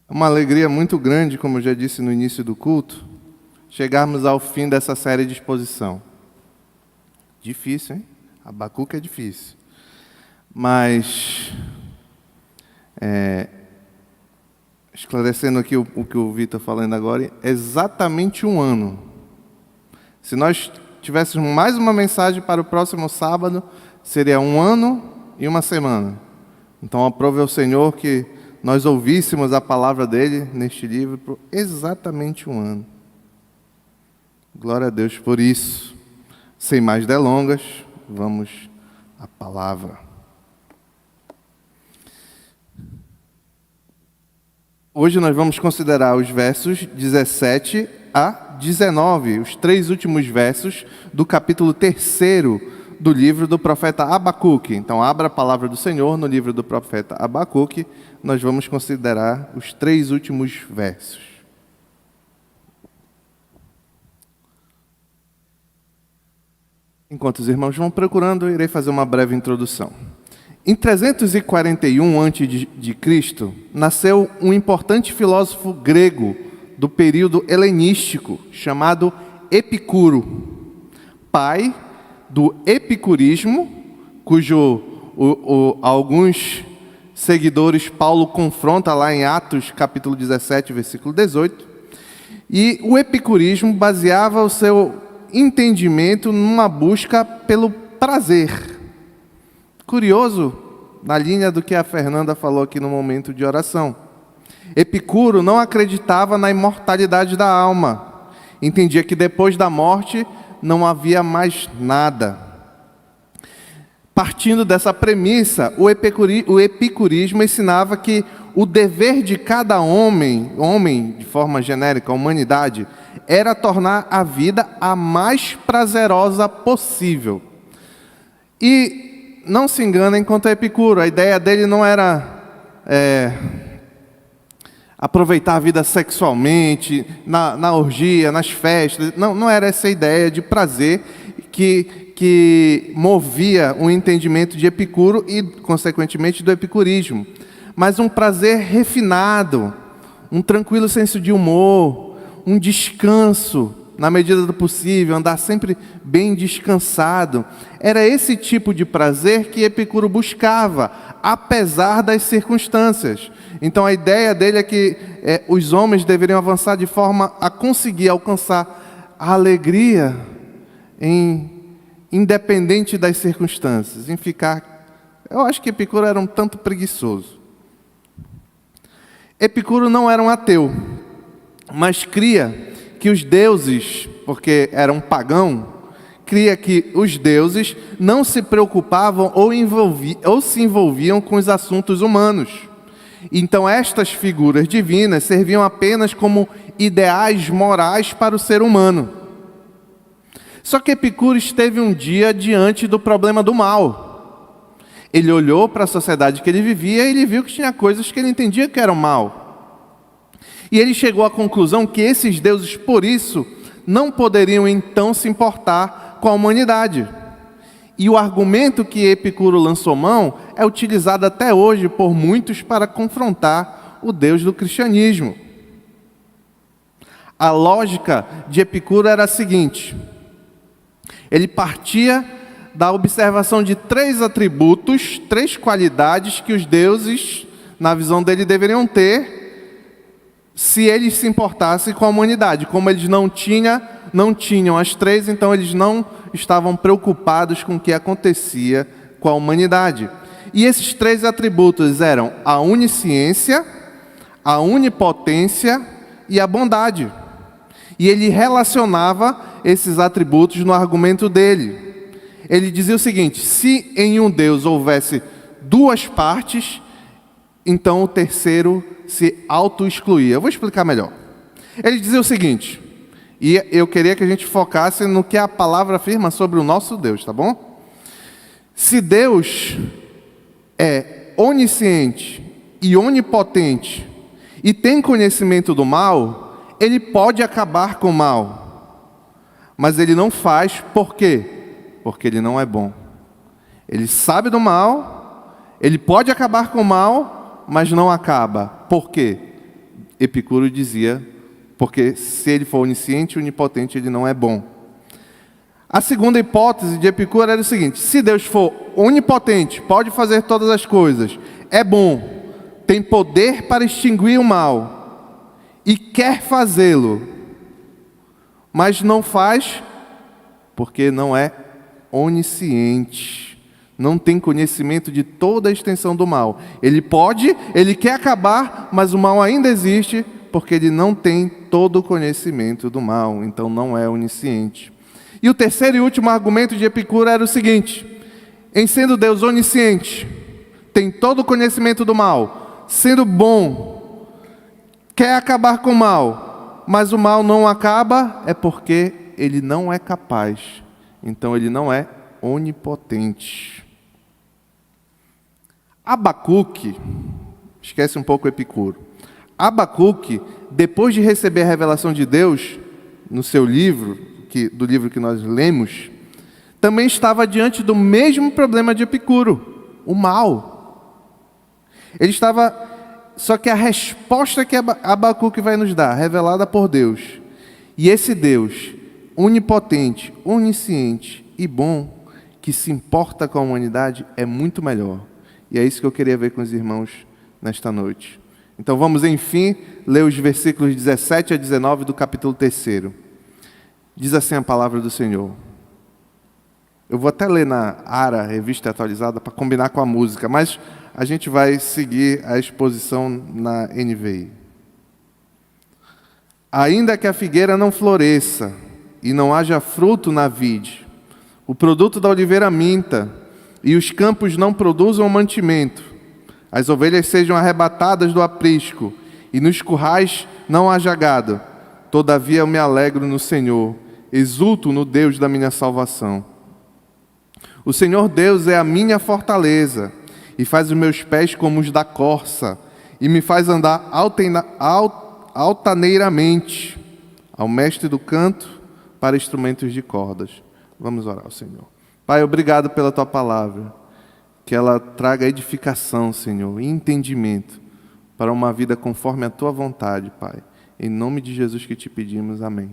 É uma alegria muito grande, como eu já disse no início do culto, chegarmos ao fim dessa série de exposição. Difícil, hein? Abacuque é difícil. Mas, esclarecendo aqui o que o Vitor está falando agora, é exatamente um ano. Se nós tivéssemos mais uma mensagem para o próximo sábado, seria 1 ano e 1 semana. Então, aprove ao Senhor que nós ouvíssemos a palavra dele neste livro por exatamente 1 ano. Glória a Deus por isso. Sem mais delongas, vamos à palavra. Hoje nós vamos considerar os versos 17 a 19, os 3 últimos versos do capítulo 3º do livro do profeta Abacuque. Então, abra a palavra do Senhor no livro do profeta Abacuque. Nós vamos considerar os 3 últimos versos. Enquanto os irmãos vão procurando, eu irei fazer uma breve introdução. Em 341 a.C., nasceu um importante filósofo grego do período helenístico, chamado Epicuro, pai do epicurismo, cujo alguns seguidores Paulo confronta lá em Atos, capítulo 17, versículo 18. E o epicurismo baseava o seu entendimento numa busca pelo prazer. Curioso, na linha do que a Fernanda falou aqui no momento de oração. Epicuro não acreditava na imortalidade da alma. Entendia que depois da morte não havia mais nada. Partindo dessa premissa, o epicurismo ensinava que o dever de cada homem, de forma genérica, a humanidade, era tornar a vida a mais prazerosa possível. E não se enganem quanto a Epicuro, a ideia dele não era aproveitar a vida sexualmente, na orgia, nas festas. Não era essa ideia de prazer que movia o entendimento de Epicuro e, consequentemente, do epicurismo. Mas um prazer refinado, um tranquilo senso de humor, um descanso, na medida do possível, andar sempre bem descansado. Era esse tipo de prazer que Epicuro buscava, apesar das circunstâncias. Então a ideia dele é que os homens deveriam avançar de forma a conseguir alcançar a alegria independente das circunstâncias, em ficar... Eu acho que Epicuro era um tanto preguiçoso. Epicuro não era um ateu, mas cria que os deuses, porque era um pagão, cria que os deuses não se preocupavam ou se envolviam com os assuntos humanos. Então estas figuras divinas serviam apenas como ideais morais para o ser humano. Só que Epicuro esteve um dia diante do problema do mal. Ele olhou para a sociedade que ele vivia e ele viu que tinha coisas que ele entendia que eram mal. E ele chegou à conclusão que esses deuses, por isso, não poderiam então se importar com a humanidade. E o argumento que Epicuro lançou mão é utilizado até hoje por muitos para confrontar o Deus do cristianismo. A lógica de Epicuro era a seguinte: ele partia da observação de 3 atributos, 3 qualidades que os deuses, na visão dele, deveriam ter se eles se importassem com a humanidade. Como eles não tinham as 3, então eles não estavam preocupados com o que acontecia com a humanidade. E esses 3 atributos eram a onisciência, a onipotência e a bondade. E ele relacionava esses atributos no argumento dele. Ele dizia o seguinte: se em um Deus houvesse 2 partes, então o terceiro se auto-excluía. Eu vou explicar melhor. Ele dizia o seguinte, e eu queria que a gente focasse no que a palavra afirma sobre o nosso Deus, tá bom? Se Deus é onisciente e onipotente e tem conhecimento do mal, ele pode acabar com o mal. Mas ele não faz, por quê? Porque ele não é bom. Ele sabe do mal, ele pode acabar com o mal, mas não acaba. Por quê? Epicuro dizia, porque se ele for onisciente e onipotente, ele não é bom. A segunda hipótese de Epicuro era o seguinte: se Deus for onipotente, pode fazer todas as coisas, é bom, tem poder para extinguir o mal, e quer fazê-lo, mas não faz porque não é onisciente, não tem conhecimento de toda a extensão do mal. Ele pode, ele quer acabar, mas o mal ainda existe, porque ele não tem todo o conhecimento do mal, então não é onisciente. E o terceiro e último argumento de Epicuro era o seguinte: em sendo Deus onisciente, tem todo o conhecimento do mal, sendo bom, quer acabar com o mal, mas o mal não acaba, é porque ele não é capaz, então ele não é onipotente. Abacuque, esquece um pouco Epicuro. Abacuque, depois de receber a revelação de Deus no seu livro, do livro que nós lemos, também estava diante do mesmo problema de Epicuro, o mal. Ele estava, só que a resposta que Abacuque vai nos dar, revelada por Deus, e esse Deus, onipotente, onisciente e bom, que se importa com a humanidade, é muito melhor. E é isso que eu queria ver com os irmãos nesta noite. Então vamos, enfim, ler os versículos 17 a 19 do capítulo 3. Diz assim a palavra do Senhor. Eu vou até ler na ARA, Revista Atualizada, para combinar com a música, mas a gente vai seguir a exposição na NVI. Ainda que a figueira não floresça e não haja fruto na vide, o produto da oliveira minta e os campos não produzam mantimento, as ovelhas sejam arrebatadas do aprisco e nos currais não haja gado, todavia eu me alegro no Senhor, exulto no Deus da minha salvação. O Senhor Deus é a minha fortaleza, e faz os meus pés como os da corça, e me faz andar altaneiramente, ao mestre do canto, para instrumentos de cordas. Vamos orar ao Senhor. Pai, obrigado pela Tua palavra, que ela traga edificação, Senhor, e entendimento, para uma vida conforme a Tua vontade, Pai. Em nome de Jesus que te pedimos, amém.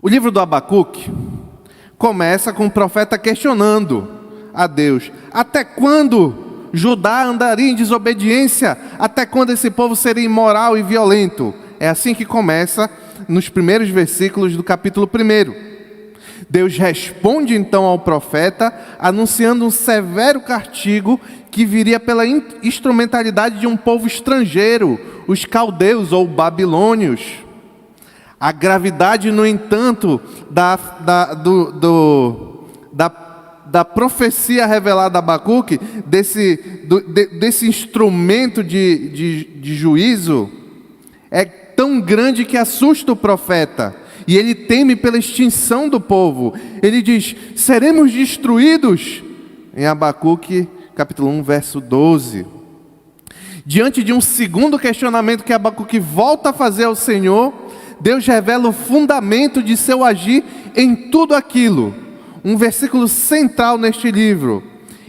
O livro do Abacuque começa com o profeta questionando a Deus: até quando Judá andaria em desobediência? Até quando esse povo seria imoral e violento? É assim que começa nos primeiros versículos do capítulo 1. Deus responde então ao profeta, anunciando um severo castigo que viria pela instrumentalidade de um povo estrangeiro, os caldeus ou babilônios. A gravidade, no entanto, da profecia revelada a Abacuque, desse instrumento de juízo, é tão grande que assusta o profeta. E ele teme pela extinção do povo. Ele diz: seremos destruídos. Em Abacuque, capítulo 1, verso 12. Diante de um segundo questionamento que Abacuque volta a fazer ao Senhor, Deus revela o fundamento de seu agir em tudo aquilo. Um versículo central neste livro.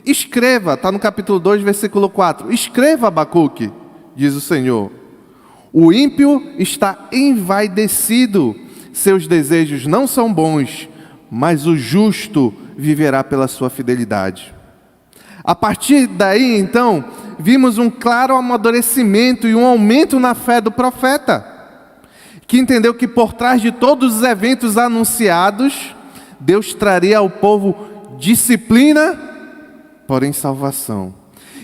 Escreva, está no capítulo 2, versículo 4. Escreva, Abacuque, diz o Senhor. O ímpio está envaidecido, seus desejos não são bons, mas o justo viverá pela sua fidelidade. A partir daí, então, vimos um claro amadurecimento e um aumento na fé do profeta, que entendeu que por trás de todos os eventos anunciados, Deus traria ao povo disciplina, porém salvação.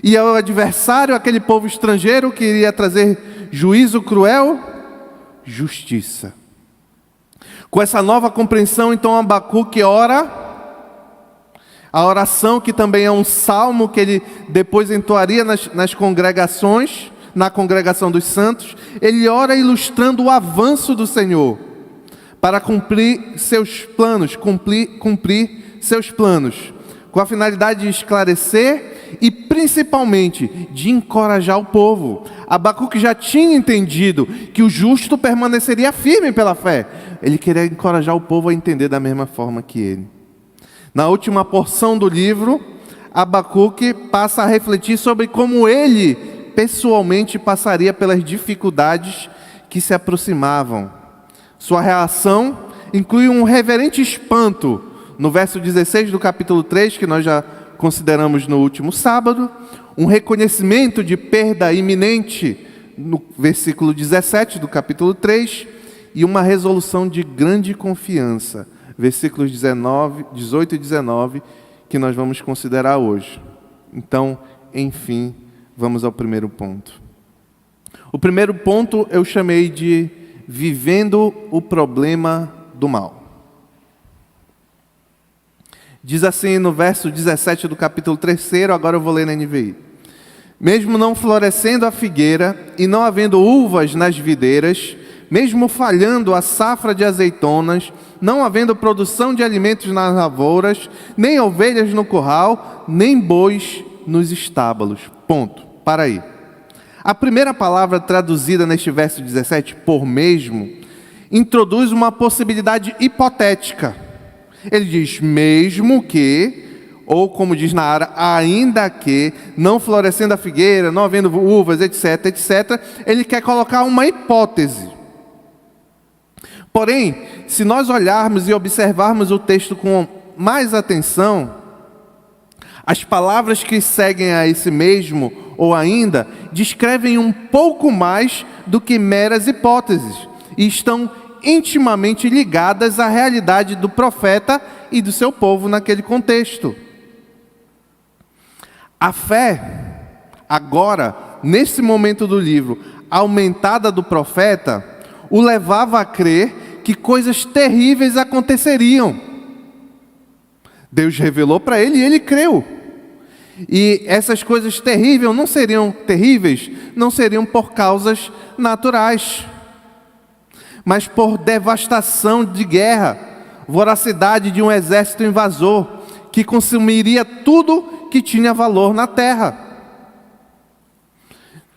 E ao adversário, aquele povo estrangeiro que iria trazer juízo cruel, justiça. Com essa nova compreensão, então, Abacuque ora, a oração que também é um salmo que ele depois entoaria nas congregações, na congregação dos santos. Ele ora ilustrando o avanço do Senhor para cumprir seus planos, cumprir seus planos, com a finalidade de esclarecer e principalmente de encorajar o povo. Abacuque já tinha entendido que o justo permaneceria firme pela fé. Ele queria encorajar o povo a entender da mesma forma que ele. Na última porção do livro, Abacuque passa a refletir sobre como ele pessoalmente passaria pelas dificuldades que se aproximavam. Sua reação inclui um reverente espanto, no verso 16 do capítulo 3, que nós já consideramos no último sábado, um reconhecimento de perda iminente, no versículo 17 do capítulo 3, e uma resolução de grande confiança, versículos 18 e 19, que nós vamos considerar hoje. Então, enfim, vamos ao primeiro ponto. O primeiro ponto eu chamei de vivendo o problema do mal. Diz assim no verso 17 do capítulo 3, agora eu vou ler na NVI. Mesmo não florescendo a figueira e não havendo uvas nas videiras, mesmo falhando a safra de azeitonas, não havendo produção de alimentos nas lavouras, nem ovelhas no curral, nem bois nos estábulos. Ponto. Para aí. A primeira palavra traduzida neste verso 17, por mesmo, introduz uma possibilidade hipotética. Ele diz, mesmo que, ou como diz na área, ainda que, não florescendo a figueira, não havendo uvas, etc, etc, ele quer colocar uma hipótese. Porém, se nós olharmos e observarmos o texto com mais atenção, as palavras que seguem a esse mesmo ou ainda descrevem um pouco mais do que meras hipóteses e estão intimamente ligadas à realidade do profeta e do seu povo naquele contexto. A fé, agora, nesse momento do livro, aumentada do profeta, o levava a crer que coisas terríveis aconteceriam. Deus revelou para ele e ele creu. E essas coisas terríveis não seriam por causas naturais, mas por devastação de guerra, voracidade de um exército invasor, que consumiria tudo que tinha valor na terra.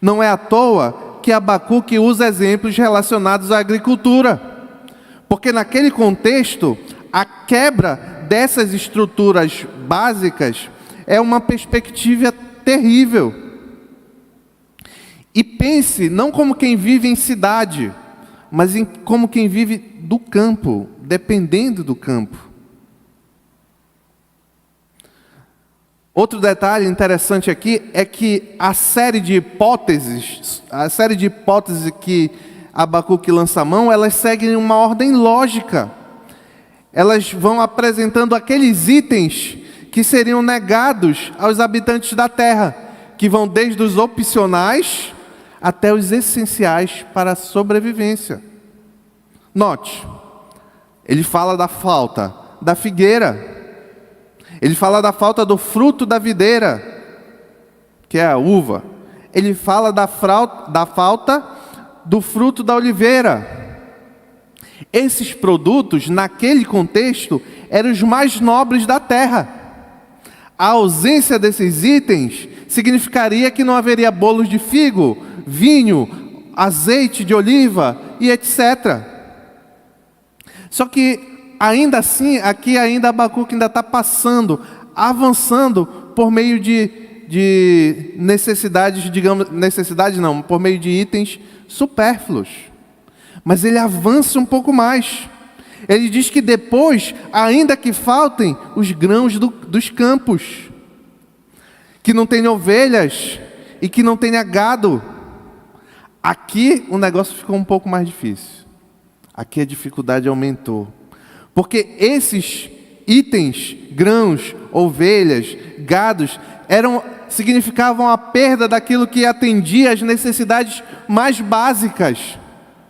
Não é à toa que Abacuque usa exemplos relacionados à agricultura, porque naquele contexto, a quebra dessas estruturas básicas é uma perspectiva terrível. E pense não como quem vive em cidade, mas como quem vive do campo, dependendo do campo. Outro detalhe interessante aqui é que a série de hipóteses que Abacuque lança a mão, elas seguem uma ordem lógica. Elas vão apresentando aqueles itens que seriam negados aos habitantes da terra, que vão desde os opcionais até os essenciais para a sobrevivência. Note, ele fala da falta da figueira, ele fala da falta do fruto da videira, que é a uva, ele fala da falta do fruto da oliveira. Esses produtos, naquele contexto, eram os mais nobres da terra. A ausência desses itens significaria que não haveria bolos de figo, vinho, azeite de oliva e etc. Só que, ainda assim, aqui ainda Abacuque ainda está avançando por meio de necessidades, por meio de itens supérfluos. Mas ele avança um pouco mais. Ele diz que depois, ainda que faltem os grãos dos campos, que não tenha ovelhas e que não tenha gado. Aqui o negócio ficou um pouco mais difícil. Aqui a dificuldade aumentou. Porque esses itens, grãos, ovelhas, gados, significavam a perda daquilo que atendia às necessidades mais básicas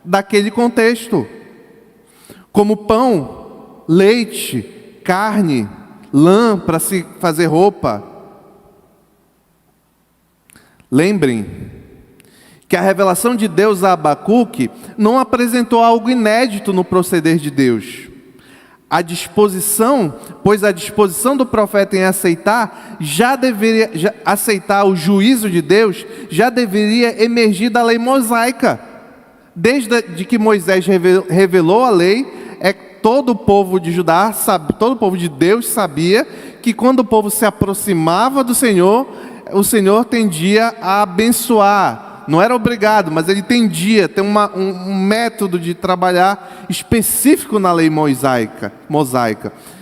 daquele contexto. Como pão, leite, carne, lã para se fazer roupa. Lembrem que a revelação de Deus a Abacuque não apresentou algo inédito no proceder de Deus. Pois a disposição do profeta em aceitar aceitar o juízo de Deus, já deveria emergir da lei mosaica. Desde que Moisés revelou a lei, todo o povo de todo o povo de Deus sabia que quando o povo se aproximava do Senhor, o Senhor tendia a abençoar. Não era obrigado, mas ele tendia, tem um método de trabalhar específico na lei mosaica.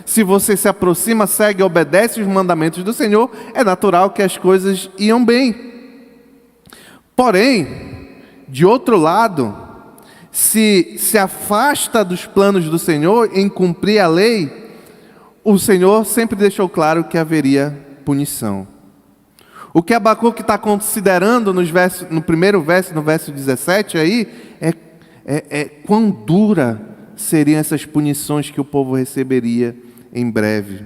Se você se aproxima, segue e obedece os mandamentos do Senhor, é natural que as coisas iam bem. Porém, de outro lado, se afasta dos planos do Senhor em cumprir a lei, o Senhor sempre deixou claro que haveria punição. O que Abacuque está considerando no primeiro verso, no verso 17 aí, é quão dura seriam essas punições que o povo receberia em breve.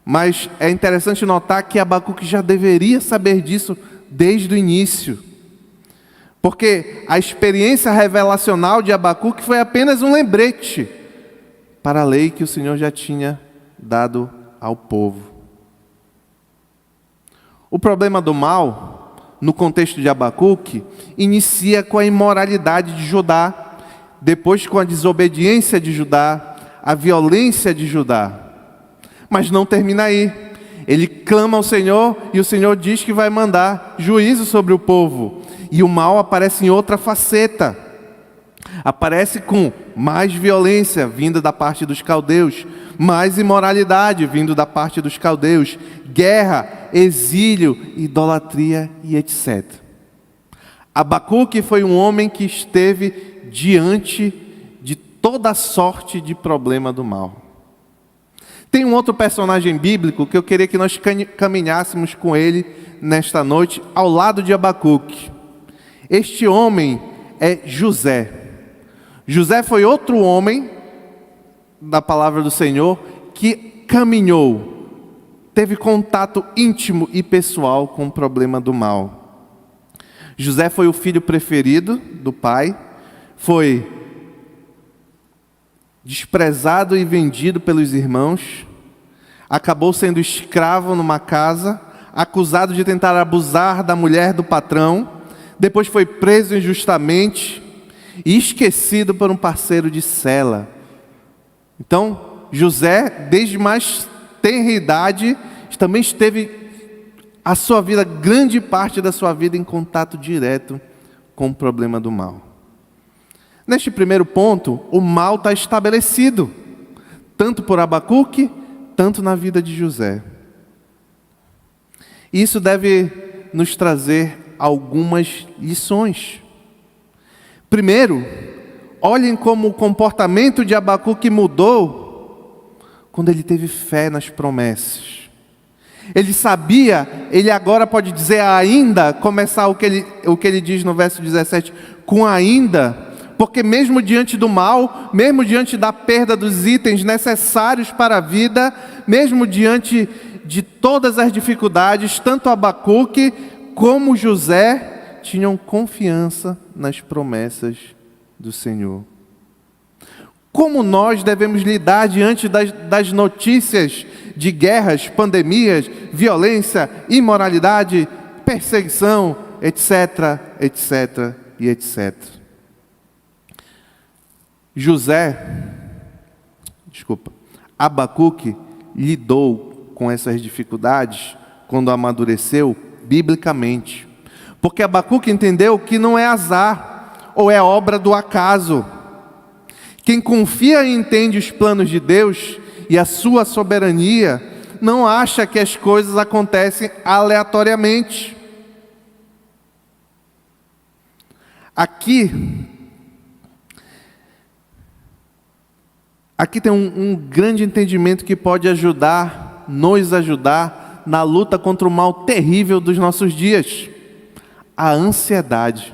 Mas é interessante notar que Abacuque já deveria saber disso desde o início. Porque a experiência revelacional de Abacuque foi apenas um lembrete para a lei que o Senhor já tinha dado ao povo. O problema do mal, no contexto de Abacuque, inicia com a imoralidade de Judá, depois com a desobediência de Judá, a violência de Judá. Mas não termina aí. Ele clama ao Senhor e o Senhor diz que vai mandar juízo sobre o povo. E o mal aparece em outra faceta. Aparece com mais violência vinda da parte dos caldeus, mais imoralidade vindo da parte dos caldeus, guerra, exílio, idolatria e etc. Abacuque foi um homem que esteve diante de toda sorte de problema do mal. Tem um outro personagem bíblico que eu queria que nós caminhássemos com ele nesta noite, ao lado de Abacuque. Este homem é José. José foi outro homem da palavra do Senhor que caminhou, teve contato íntimo e pessoal com o problema do mal. José foi o filho preferido do pai, foi desprezado e vendido pelos irmãos, acabou sendo escravo numa casa, acusado de tentar abusar da mulher do patrão, depois foi preso injustamente e esquecido por um parceiro de cela. Então, José, desde mais tenra idade, também esteve a sua vida, grande parte da sua vida, em contato direto com o problema do mal. Neste primeiro ponto, o mal está estabelecido, tanto por Abacuque, tanto na vida de José. Isso deve nos trazer algumas lições. Primeiro, olhem como o comportamento de Abacuque mudou quando ele teve fé nas promessas. Ele sabia, ele agora pode dizer ainda, começar o que ele diz no verso 17, com ainda, porque mesmo diante do mal, mesmo diante da perda dos itens necessários para a vida, mesmo diante de todas as dificuldades, tanto Abacuque como José tinham confiança nas promessas do Senhor. Como nós devemos lidar diante das notícias de guerras, pandemias, violência, imoralidade, perseguição, etc, etc e etc. Abacuque lidou com essas dificuldades quando amadureceu biblicamente. Porque Abacuque entendeu que não é azar ou é obra do acaso. Quem confia e entende os planos de Deus e a sua soberania, não acha que as coisas acontecem aleatoriamente. Aqui tem um grande entendimento que pode nos ajudar na luta contra o mal terrível dos nossos dias, a ansiedade.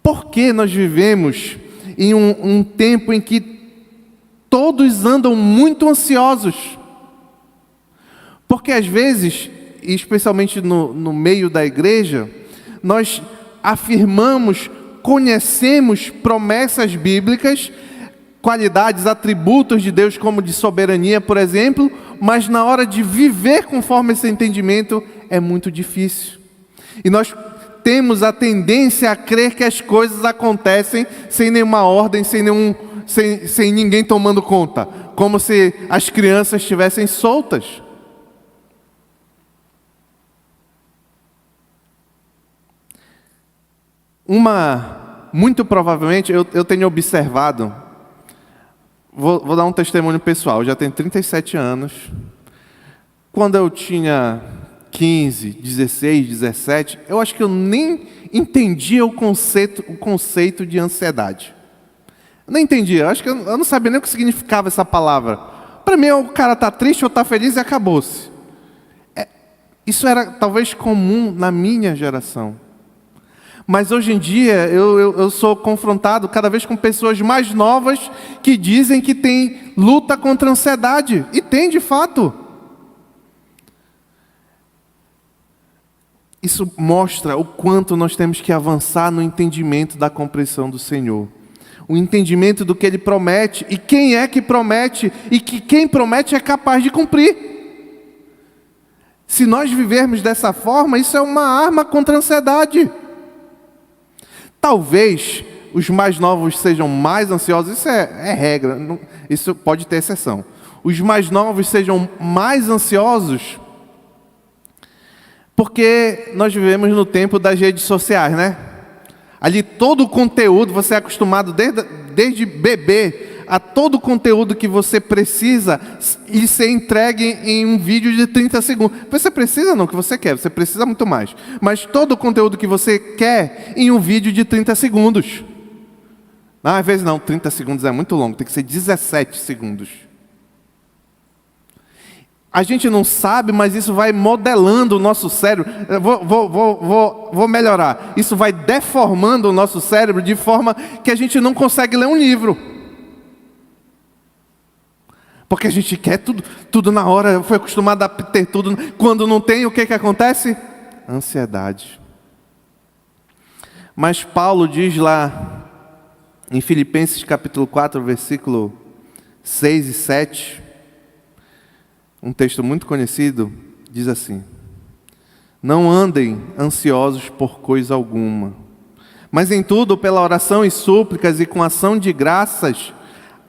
Por que nós vivemos em um tempo em que todos andam muito ansiosos? Porque às vezes, especialmente no meio da igreja, nós afirmamos, conhecemos promessas bíblicas, qualidades, atributos de Deus, como de soberania, por exemplo, mas na hora de viver conforme esse entendimento é muito difícil. E nós temos a tendência a crer que as coisas acontecem sem nenhuma ordem, sem ninguém tomando conta, como se as crianças estivessem soltas. Muito provavelmente, eu tenho observado, vou dar um testemunho pessoal, eu já tenho 37 anos. Quando eu tinha 15, 16, 17, eu acho que eu nem entendia o conceito de ansiedade. Eu nem entendia, eu acho que eu não sabia nem o que significava essa palavra. Para mim, o cara está triste ou está feliz e acabou-se. Isso era talvez comum na minha geração. Mas hoje em dia, eu sou confrontado cada vez com pessoas mais novas que dizem que tem luta contra a ansiedade. E tem, de fato. Isso mostra o quanto nós temos que avançar no entendimento da compreensão do Senhor. O entendimento do que Ele promete e quem é que promete e que quem promete é capaz de cumprir. Se nós vivermos dessa forma, isso é uma arma contra a ansiedade. Talvez os mais novos sejam mais ansiosos, isso é regra, isso pode ter exceção. Os mais novos sejam mais ansiosos porque nós vivemos no tempo das redes sociais, né? Ali todo o conteúdo, você é acostumado desde bebê a todo o conteúdo que você precisa e ser entregue em um vídeo de 30 segundos. Você precisa não, que você quer, você precisa muito mais. Mas todo o conteúdo que você quer em um vídeo de 30 segundos. Às vezes não, 30 segundos é muito longo, tem que ser 17 segundos. A gente não sabe, mas isso vai modelando o nosso cérebro. Vou melhorar. Isso vai deformando o nosso cérebro de forma que a gente não consegue ler um livro. Porque a gente quer tudo na hora, foi acostumado a ter tudo. Quando não tem, o que acontece? Ansiedade. Mas Paulo diz lá, em Filipenses capítulo 4, versículo 6 e 7, um texto muito conhecido, diz assim: não andem ansiosos por coisa alguma, mas em tudo, pela oração e súplicas e com ação de graças,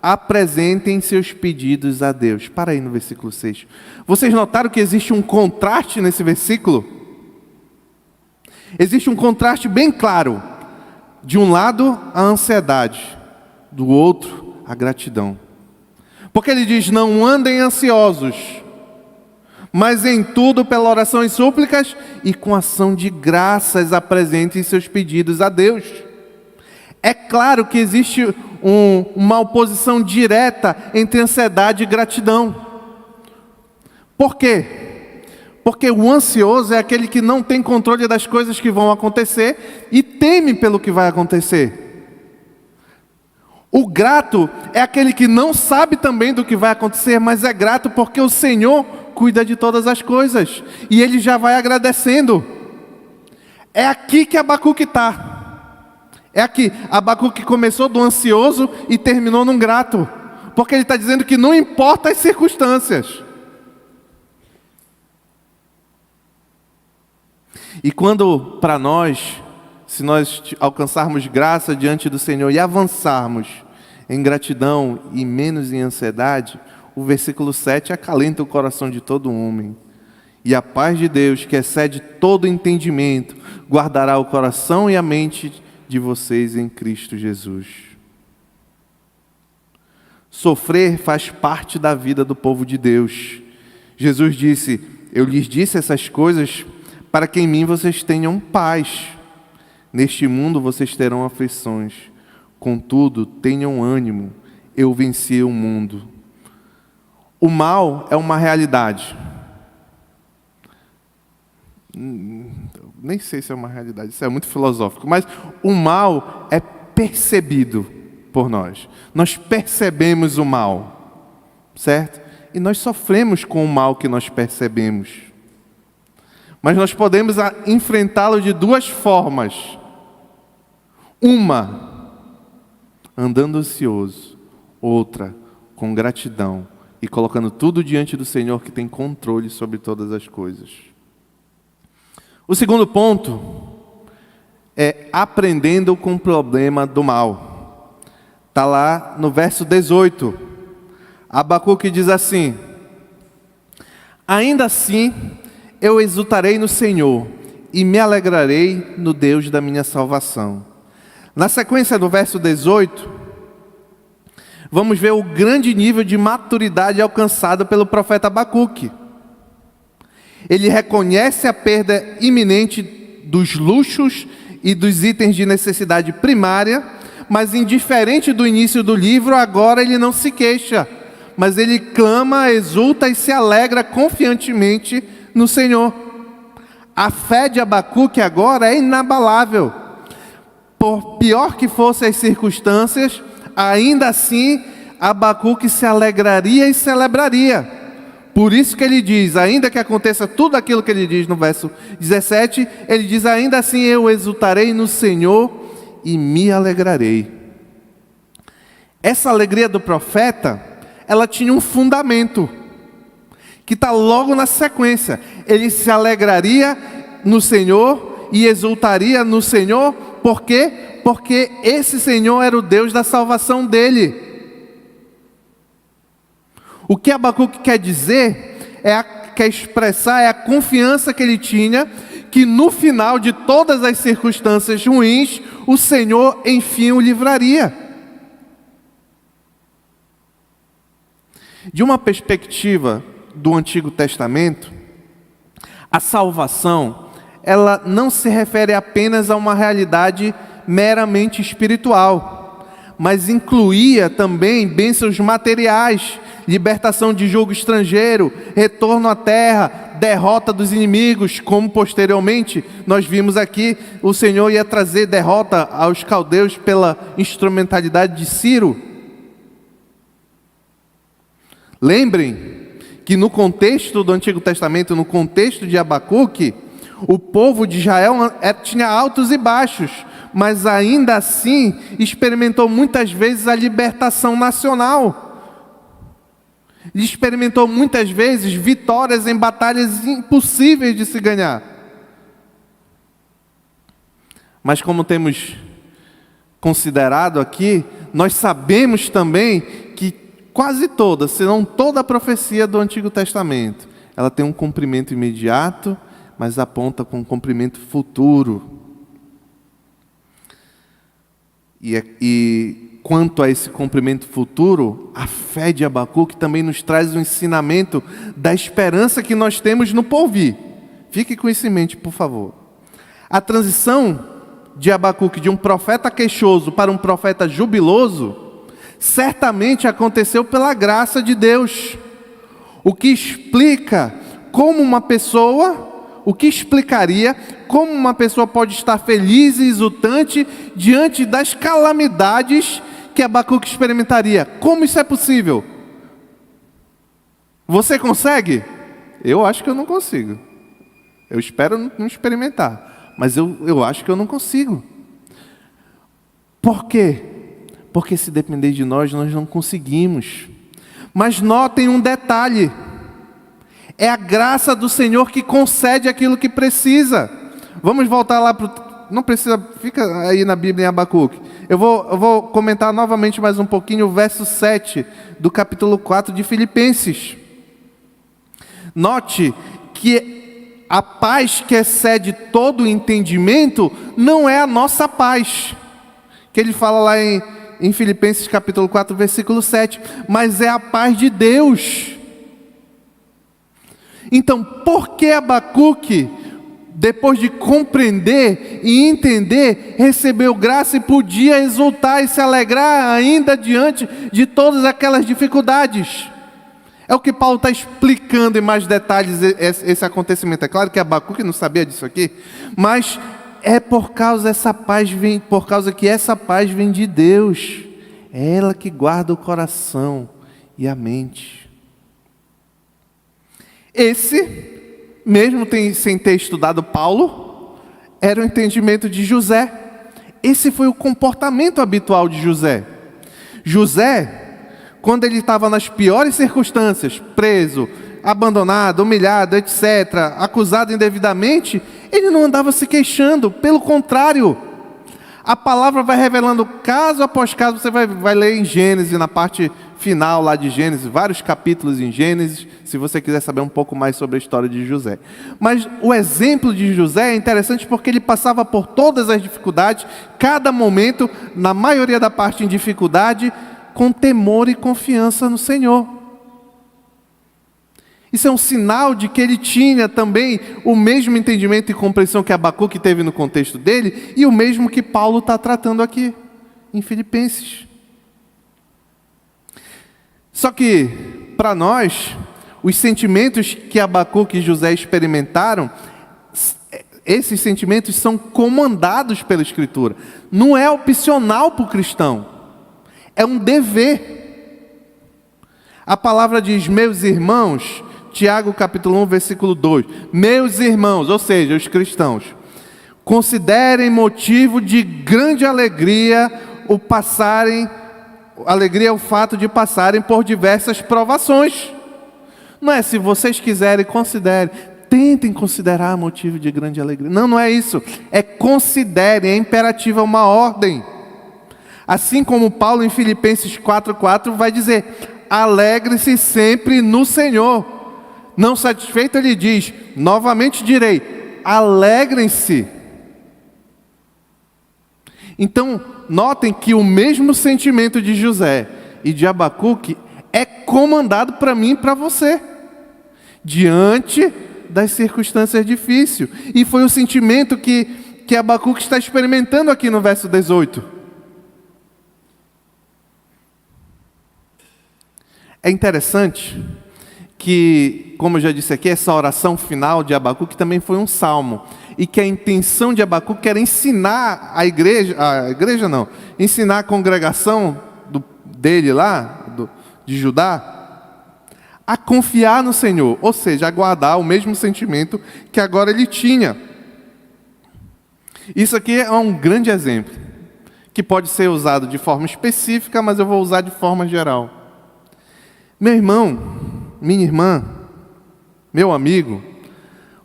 apresentem seus pedidos a Deus. Para aí no versículo 6. Vocês notaram que existe um contraste nesse versículo? Existe um contraste bem claro. De um lado, a ansiedade. Do outro, a gratidão. Porque ele diz, não andem ansiosos, mas em tudo, pela oração e súplicas, e com ação de graças, apresentem seus pedidos a Deus. É claro que existe uma oposição direta entre ansiedade e gratidão. Por quê? Porque o ansioso é aquele que não tem controle das coisas que vão acontecer e teme pelo que vai acontecer. O grato é aquele que não sabe também do que vai acontecer, mas é grato porque o Senhor cuida de todas as coisas e Ele já vai agradecendo. É aqui que Abacuque está. É aqui, Abacuque começou do ansioso e terminou num grato. Porque ele está dizendo que não importa as circunstâncias. E quando, para nós, se nós alcançarmos graça diante do Senhor e avançarmos em gratidão e menos em ansiedade, o versículo 7 acalenta o coração de todo homem. E a paz de Deus, que excede todo entendimento, guardará o coração e a mente de vocês em Cristo Jesus. Sofrer faz parte da vida do povo de Deus. Jesus disse, eu lhes disse essas coisas para que em mim vocês tenham paz. Neste mundo vocês terão aflições. Contudo, tenham ânimo, eu venci o mundo. O mal é uma realidade. Nem sei se é uma realidade, isso é muito filosófico, mas o mal é percebido por nós. Nós percebemos o mal, certo? E nós sofremos com o mal que nós percebemos. Mas nós podemos enfrentá-lo de duas formas. Uma, andando ansioso. Outra, com gratidão e colocando tudo diante do Senhor que tem controle sobre todas as coisas. O segundo ponto é aprendendo com o problema do mal. Está lá no verso 18. Abacuque diz assim: ainda assim eu exultarei no Senhor e me alegrarei no Deus da minha salvação. Na sequência do verso 18, vamos ver o grande nível de maturidade alcançado pelo profeta Abacuque. Ele reconhece a perda iminente dos luxos e dos itens de necessidade primária, mas indiferente do início do livro, agora ele não se queixa, mas ele clama, exulta e se alegra confiantemente no Senhor. A fé de Abacuque agora é inabalável. Por pior que fossem as circunstâncias, ainda assim Abacuque se alegraria e celebraria. Por isso que ele diz, ainda que aconteça tudo aquilo que ele diz no verso 17, ele diz, ainda assim eu exultarei no Senhor e me alegrarei. Essa alegria do profeta, ela tinha um fundamento, que está logo na sequência. Ele se alegraria no Senhor e exultaria no Senhor. Por quê? Porque esse Senhor era o Deus da salvação dele. O que Abacuque quer dizer, quer expressar, é a confiança que ele tinha, que no final de todas as circunstâncias ruins, o Senhor enfim o livraria. De uma perspectiva do Antigo Testamento, a salvação, ela não se refere apenas a uma realidade meramente espiritual, mas incluía também bênçãos materiais, libertação de jugo estrangeiro, retorno à terra, derrota dos inimigos, como posteriormente nós vimos aqui, o Senhor ia trazer derrota aos caldeus pela instrumentalidade de Ciro. Lembrem que no contexto do Antigo Testamento, no contexto de Abacuque, o povo de Israel tinha altos e baixos, mas ainda assim experimentou muitas vezes a libertação nacional. Experimentou muitas vezes vitórias em batalhas impossíveis de se ganhar. Mas como temos considerado aqui, nós sabemos também que quase toda, se não toda a profecia do Antigo Testamento, ela tem um cumprimento imediato, mas aponta com um cumprimento futuro. E quanto a esse cumprimento futuro, a fé de Abacuque também nos traz o ensinamento da esperança que nós temos no porvir. Fique com isso em mente, por favor. A transição de Abacuque de um profeta queixoso para um profeta jubiloso, certamente aconteceu pela graça de Deus. O que explicaria como uma pessoa pode estar feliz e exultante diante das calamidades que Abacuque experimentaria. Como isso é possível? Você consegue? Eu acho que eu não consigo. Eu espero não experimentar, mas eu acho que eu não consigo. Por quê? Porque se depender de nós não conseguimos. Mas notem um detalhe: é a graça do Senhor que concede aquilo que precisa. Vamos voltar lá para não precisa, fica aí na Bíblia em Abacuque. Eu vou comentar novamente mais um pouquinho o verso 7 do capítulo 4 de Filipenses. Note que a paz que excede todo o entendimento não é a nossa paz, que ele fala lá em Filipenses capítulo 4, versículo 7, mas é a paz de Deus. Então, por que Abacuque, depois de compreender e entender, recebeu graça e podia exultar e se alegrar ainda diante de todas aquelas dificuldades? É o que Paulo está explicando em mais detalhes esse acontecimento. É claro que Abacuque não sabia disso aqui, mas é por causa que essa paz vem de Deus. É ela que guarda o coração e a mente. Esse, mesmo sem ter estudado Paulo, era o entendimento de José. Esse foi o comportamento habitual de José. José, quando ele estava nas piores circunstâncias, preso, abandonado, humilhado, etc., acusado indevidamente, ele não andava se queixando, pelo contrário, A palavra vai revelando caso após caso. Você vai ler em Gênesis, na parte final lá de Gênesis, vários capítulos em Gênesis, se você quiser saber um pouco mais sobre a história de José. Mas o exemplo de José é interessante porque ele passava por todas as dificuldades, cada momento, na maioria da parte em dificuldade, com temor e confiança no Senhor. Isso é um sinal de que ele tinha também o mesmo entendimento e compreensão que Abacuque teve no contexto dele, e o mesmo que Paulo está tratando aqui, em Filipenses. Só que, para nós, os sentimentos que Abacuque e José experimentaram, esses sentimentos são comandados pela Escritura. Não é opcional para o cristão, é um dever. A palavra diz, meus irmãos, Tiago capítulo 1, versículo 2, meus irmãos, ou seja, os cristãos, considerem motivo de grande alegria o fato de passarem por diversas provações. Não é se vocês quiserem, considerem. Tentem considerar motivo de grande alegria. Não, não é isso. É considerem, é imperativo, é uma ordem. Assim como Paulo em Filipenses 4:4 vai dizer, alegre-se sempre no Senhor. Não satisfeito, ele diz, novamente direi, alegrem-se. Então, notem que o mesmo sentimento de José e de Abacuque é comandado para mim e para você, diante das circunstâncias difíceis. E foi o sentimento que Abacuque está experimentando aqui no verso 18. É interessante que, como eu já disse aqui, essa oração final de Abacuque também foi um salmo. E que a intenção de Abacuque era ensinar ensinar a congregação dele lá, de Judá, a confiar no Senhor, ou seja, a guardar o mesmo sentimento que agora ele tinha. Isso aqui é um grande exemplo, que pode ser usado de forma específica, mas eu vou usar de forma geral. Meu irmão, minha irmã, meu amigo,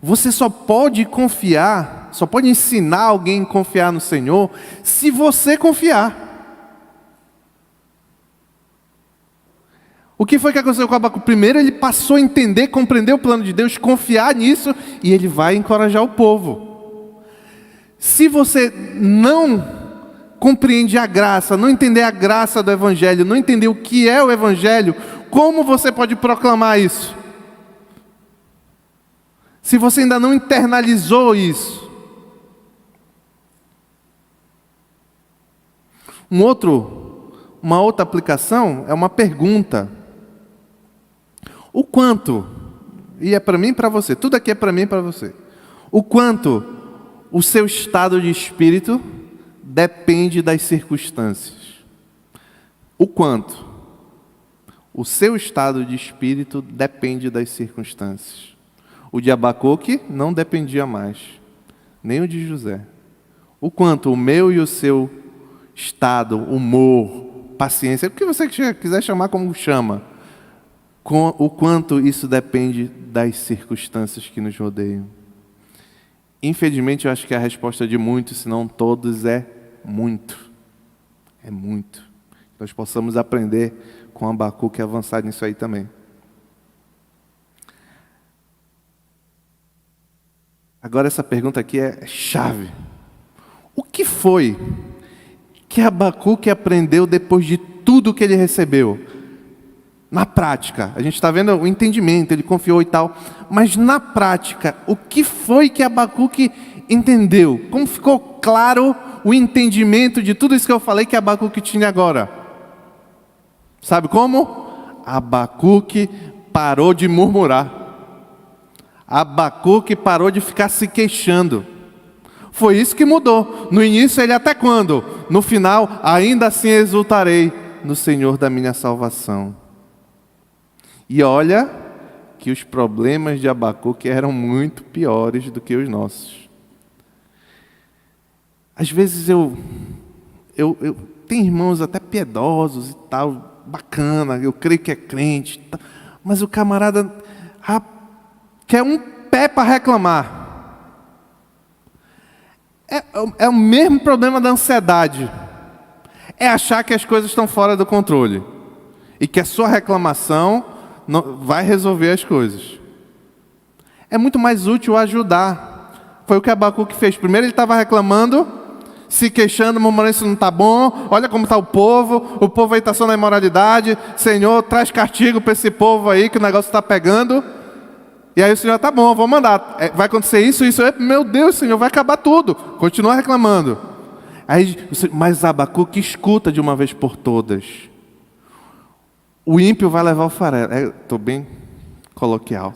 você só pode confiar, só pode ensinar alguém a confiar no Senhor, se você confiar. O que foi que aconteceu com Abacuque? Primeiro ele passou a entender, compreender o plano de Deus, confiar nisso, e ele vai encorajar o povo. Se você não compreende a graça, não entender a graça do Evangelho, não entender o que é o Evangelho, como você pode proclamar isso? Se você ainda não internalizou isso. Uma outra aplicação é uma pergunta. O quanto, e é para mim e para você, tudo aqui é para mim e para você. O quanto o seu estado de espírito depende das circunstâncias. O quanto o seu estado de espírito depende das circunstâncias. O de Abacuque não dependia mais, nem o de José. O quanto o meu e o seu estado, humor, paciência, o que você quiser chamar como chama, o quanto isso depende das circunstâncias que nos rodeiam. Infelizmente, eu acho que a resposta de muitos, se não todos, é muito. É muito. Nós possamos aprender com Abacuque e avançar nisso aí também. Agora essa pergunta aqui é chave. O que foi que Abacuque aprendeu depois de tudo que ele recebeu? Na prática, a gente está vendo o entendimento, ele confiou e tal, mas na prática, o que foi que Abacuque entendeu? Como ficou claro o entendimento de tudo isso que eu falei que Abacuque tinha agora? Sabe como? Abacuque parou de murmurar. Abacuque parou de ficar se queixando. Foi isso que mudou. No início ele até quando? No final, ainda assim exultarei no Senhor da minha salvação. E olha que os problemas de Abacuque eram muito piores do que os nossos. Às vezes eu tenho irmãos até piedosos e tal, bacana, eu creio que é crente, mas o camarada quer um pé para reclamar. É o mesmo problema da ansiedade. É achar que as coisas estão fora do controle. E que a sua reclamação vai resolver as coisas. É muito mais útil ajudar. Foi o que Abacuque fez. Primeiro ele estava reclamando, se queixando, murmurando, isso não está bom. Olha como está o povo aí está só na imoralidade. Senhor, traz castigo para esse povo aí, que o negócio está pegando. E aí o Senhor, tá bom, vou mandar. Vai acontecer isso. Meu Deus, Senhor, vai acabar tudo. Continua reclamando. Aí, mas Abacuque escuta de uma vez por todas. O ímpio vai levar o farelo. Estou bem coloquial.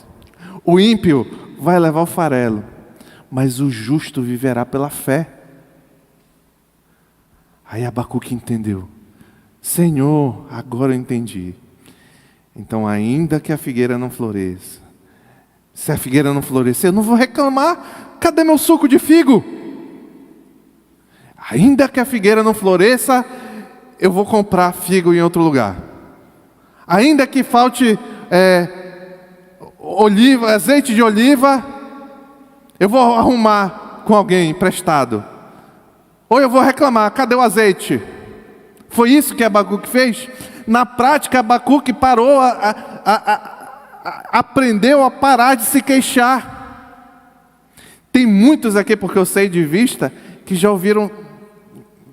O ímpio vai levar o farelo, mas o justo viverá pela fé. Aí Abacuque entendeu. Senhor, agora eu entendi. Então, ainda que a figueira não floresça, se a figueira não florescer, eu não vou reclamar. Cadê meu suco de figo? Ainda que a figueira não floresça, eu vou comprar figo em outro lugar. Ainda que falte azeite de oliva, eu vou arrumar com alguém emprestado. Ou eu vou reclamar, cadê o azeite? Foi isso que Abacuque fez? Na prática, Abacuque parou, aprendeu a parar de se queixar. Tem muitos aqui, porque eu sei de vista, que já ouviram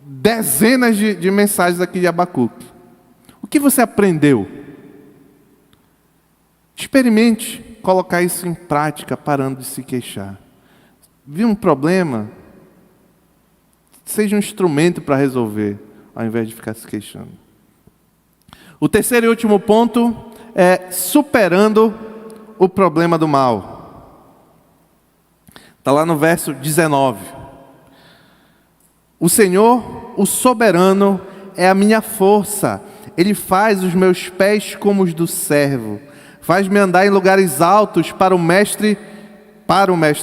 dezenas de mensagens aqui de Abacuque. O que você aprendeu? Experimente colocar isso em prática, parando de se queixar. Viu um problema? Seja um instrumento para resolver, ao invés de ficar se queixando. O terceiro e último ponto é superando o problema do mal. Está lá no verso 19. O Senhor, o soberano, é a minha força. Ele faz os meus pés como os do servo. Faz-me andar em lugares altos para o mestre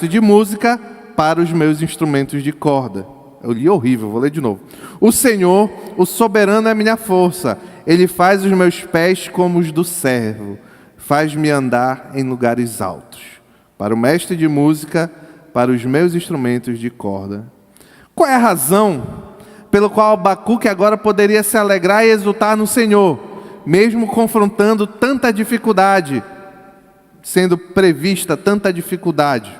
de música, para os meus instrumentos de corda. Eu li horrível, vou ler de novo. O Senhor, o soberano, é a minha força. Ele faz os meus pés como os do servo. Faz-me andar em lugares altos. Para o mestre de música, para os meus instrumentos de corda. Qual é a razão pelo qual Abacuque agora poderia se alegrar e exultar no Senhor, mesmo confrontando tanta dificuldade, sendo prevista tanta dificuldade?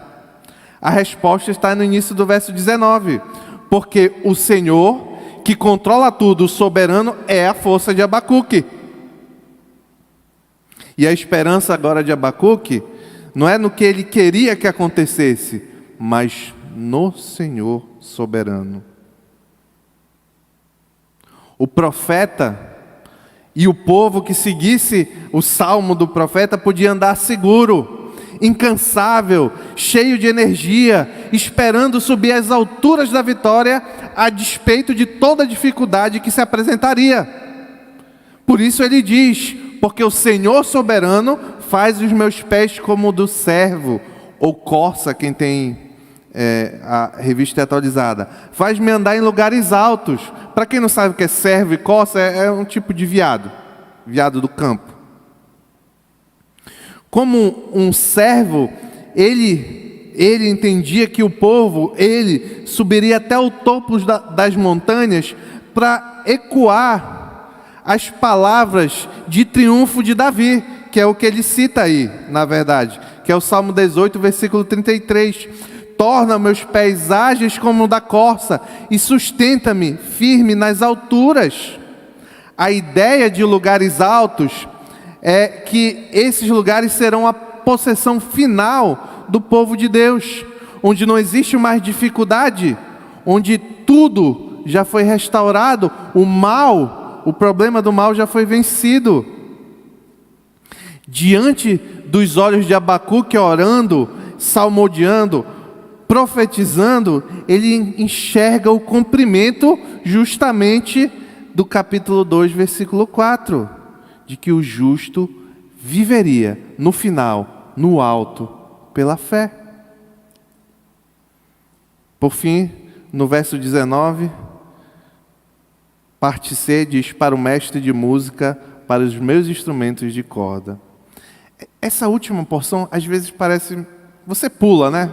A resposta está no início do verso 19. Porque o Senhor, que controla tudo, o soberano, é a força de Abacuque. E a esperança agora de Abacuque não é no que ele queria que acontecesse, mas no Senhor soberano. O profeta e o povo que seguisse o salmo do profeta podia andar seguro, incansável, cheio de energia, esperando subir às alturas da vitória, a despeito de toda a dificuldade que se apresentaria. Por isso ele diz: porque o Senhor soberano faz os meus pés como o do servo, ou corça, quem tem a revista atualizada. Faz-me andar em lugares altos. Para quem não sabe o que é servo e corça, é um tipo de veado do campo. Como um servo, ele entendia que o povo, ele subiria até o topo das montanhas para ecoar as palavras de triunfo de Davi, que é o que ele cita aí, na verdade, que é o Salmo 18, versículo 33. Torna meus pés ágeis como o da corça e sustenta-me firme nas alturas. A ideia de lugares altos é que esses lugares serão a possessão final do povo de Deus, onde não existe mais dificuldade, onde tudo já foi restaurado, o problema do mal já foi vencido. Diante dos olhos de Abacuque, orando, salmodiando, profetizando, ele enxerga o cumprimento justamente do capítulo 2, versículo 4, de que o justo viveria no final, no alto, pela fé. Por fim, no verso 19, parte C diz: para o mestre de música, para os meus instrumentos de corda. Essa última porção, às vezes parece... Você pula, né?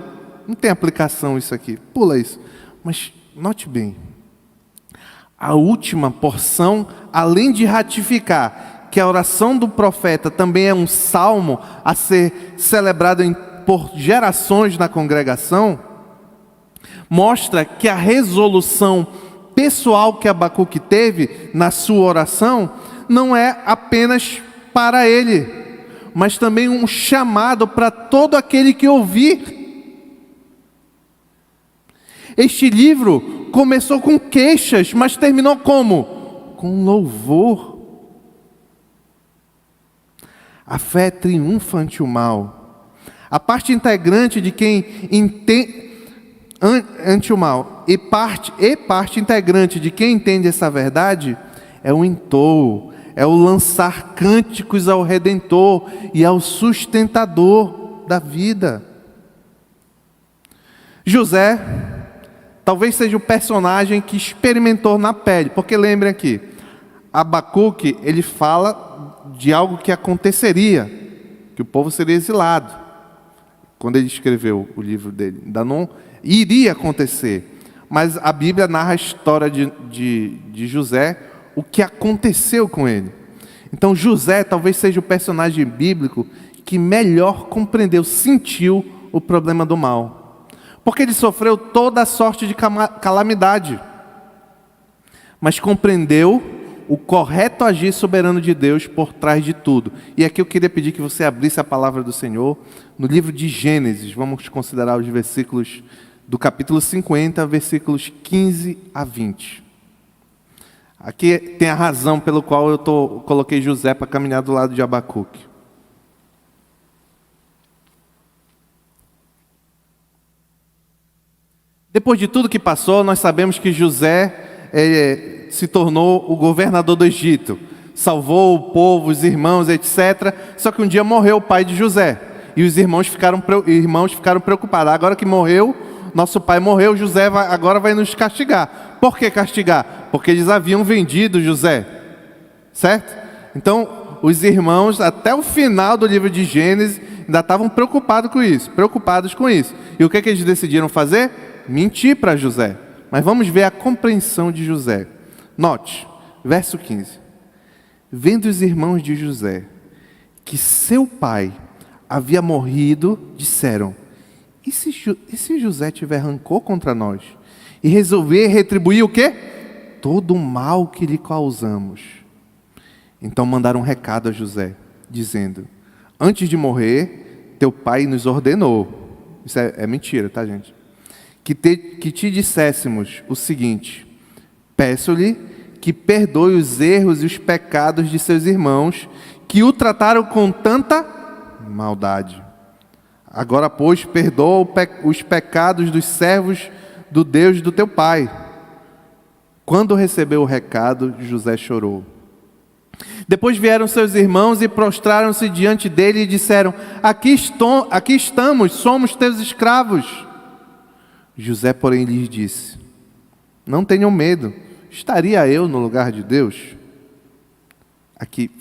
Não tem aplicação isso aqui, pula isso. Mas note bem, a última porção, além de ratificar que a oração do profeta também é um salmo a ser celebrado por gerações na congregação, mostra que a resolução pessoal que Abacuque teve na sua oração não é apenas para ele, mas também um chamado para todo aquele que ouvir. Este livro começou com queixas, mas terminou como? Com louvor. A fé triunfa ante o mal. A parte integrante de quem entende ante o mal e parte integrante de quem entende essa verdade é o entoo, é o lançar cânticos ao Redentor e ao sustentador da vida. José talvez seja o personagem que experimentou na pele, porque lembrem aqui, Abacuque, ele fala de algo que aconteceria, que o povo seria exilado. Quando ele escreveu o livro dele, ainda não iria acontecer. Mas a Bíblia narra a história de José, o que aconteceu com ele. Então José talvez seja o personagem bíblico que melhor compreendeu, sentiu o problema do mal. Porque ele sofreu toda a sorte de calamidade, mas compreendeu o correto agir soberano de Deus por trás de tudo. E aqui eu queria pedir que você abrisse a palavra do Senhor no livro de Gênesis. Vamos considerar os versículos do capítulo 50, versículos 15 a 20. Aqui tem a razão pelo qual eu coloquei José para caminhar do lado de Abacuque. Depois de tudo que passou, nós sabemos que José se tornou o governador do Egito, salvou o povo, os irmãos, etc. Só que um dia morreu o pai de José, e os irmãos ficaram preocupados. Agora que morreu, nosso pai morreu, José agora vai nos castigar. Por que castigar? Porque eles haviam vendido José, certo? Então, os irmãos, até o final do livro de Gênesis, ainda estavam preocupados com isso. E o que eles decidiram fazer? Mentir para José. Mas vamos ver a compreensão de José. Note, verso 15. Vendo os irmãos de José que seu pai havia morrido, disseram: e se José tiver rancor contra nós e resolver retribuir o quê? Todo o mal que lhe causamos. Então mandaram um recado a José, dizendo: antes de morrer, teu pai nos ordenou. Isso é mentira, tá, gente? Que te disséssemos o seguinte: peço-lhe que perdoe os erros e os pecados de seus irmãos, que o trataram com tanta maldade. Agora, pois, perdoa os pecados dos servos do Deus do teu pai. Quando recebeu o recado, José chorou. Depois vieram seus irmãos e prostraram-se diante dele e disseram: aqui estamos, somos teus escravos. José, porém, lhes disse: não tenham medo, estaria eu no lugar de Deus? Aqui,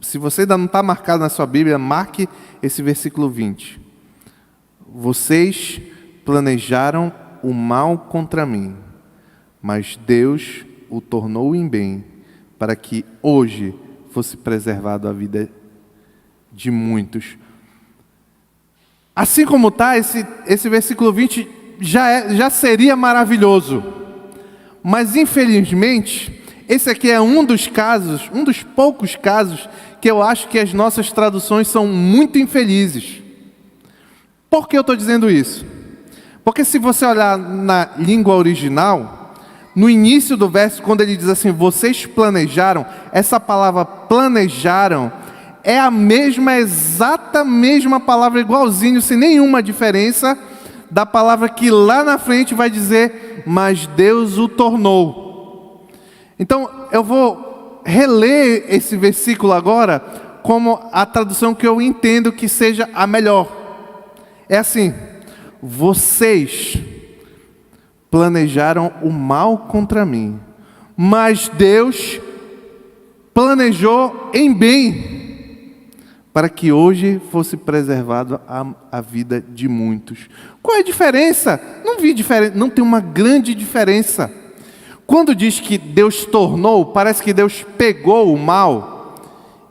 se você ainda não está marcado na sua Bíblia, marque esse versículo 20. Vocês planejaram o mal contra mim, mas Deus o tornou em bem, para que hoje fosse preservado a vida de muitos. Assim como está, esse versículo 20 já seria maravilhoso. Mas infelizmente, esse aqui é um dos poucos casos que eu acho que as nossas traduções são muito infelizes. Por que eu estou dizendo isso? Porque se você olhar na língua original, no início do verso, quando ele diz assim: vocês planejaram, essa palavra planejaram é a exata mesma palavra, igualzinho, sem nenhuma diferença, da palavra que lá na frente vai dizer: mas Deus o tornou. Então, eu vou reler esse versículo agora como a tradução que eu entendo que seja a melhor. É assim: vocês planejaram o mal contra mim, mas Deus planejou em bem, para que hoje fosse preservado a vida de muitos. Qual é a diferença? Não vi diferença, não tem uma grande diferença. Quando diz que Deus tornou, parece que Deus pegou o mal,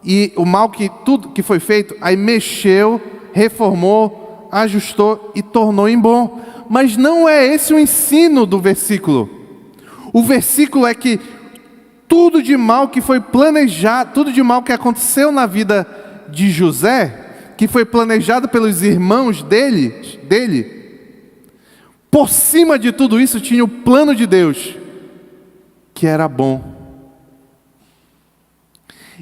e o mal que tudo que foi feito, aí mexeu, reformou, ajustou e tornou em bom. Mas não é esse o ensino do versículo. O versículo é que tudo de mal que foi planejado, tudo de mal que aconteceu na vida de José, que foi planejado pelos irmãos dele, por cima de tudo isso tinha o plano de Deus, que era bom.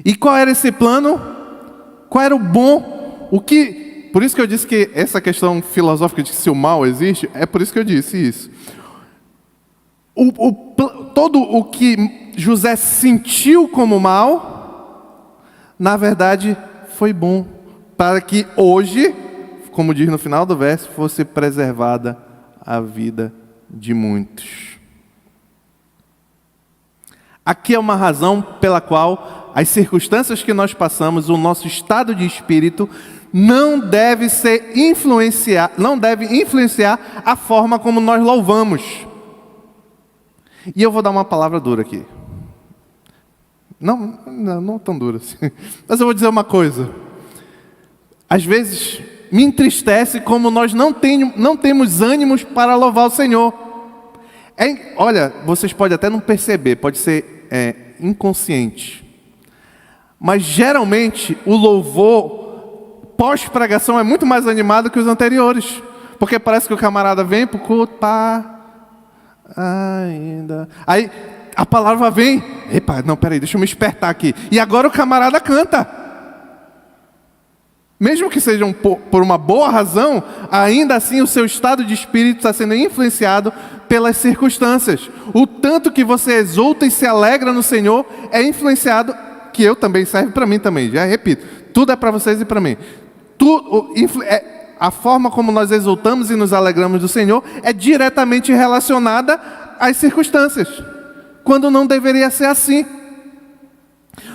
E qual era esse plano? Qual era o bom? Por isso que eu disse que essa questão filosófica de que se o mal existe, é por isso que eu disse isso. Todo o que José sentiu como mal, na verdade, foi bom, para que hoje, como diz no final do verso, fosse preservada a vida de muitos. Aqui é uma razão pela qual as circunstâncias que nós passamos, o nosso estado de espírito, não deve influenciar a forma como nós louvamos. E eu vou dar uma palavra dura aqui. Não tão dura assim. Mas eu vou dizer uma coisa. Às vezes me entristece como nós não temos ânimos para louvar o Senhor. Olha, vocês podem até não perceber, pode ser inconsciente. Mas geralmente o louvor pós-pregação é muito mais animado que os anteriores. Porque parece que o camarada vem para o culto, ainda. Aí a palavra vem, peraí, deixa eu me espertar aqui. E agora o camarada canta. Mesmo que seja por uma boa razão, ainda assim o seu estado de espírito está sendo influenciado pelas circunstâncias. O tanto que você exulta e se alegra no Senhor é influenciado, que eu também, serve para mim também, já repito, tudo é para vocês e para mim. A forma como nós exultamos e nos alegramos do Senhor é diretamente relacionada às circunstâncias, quando não deveria ser assim.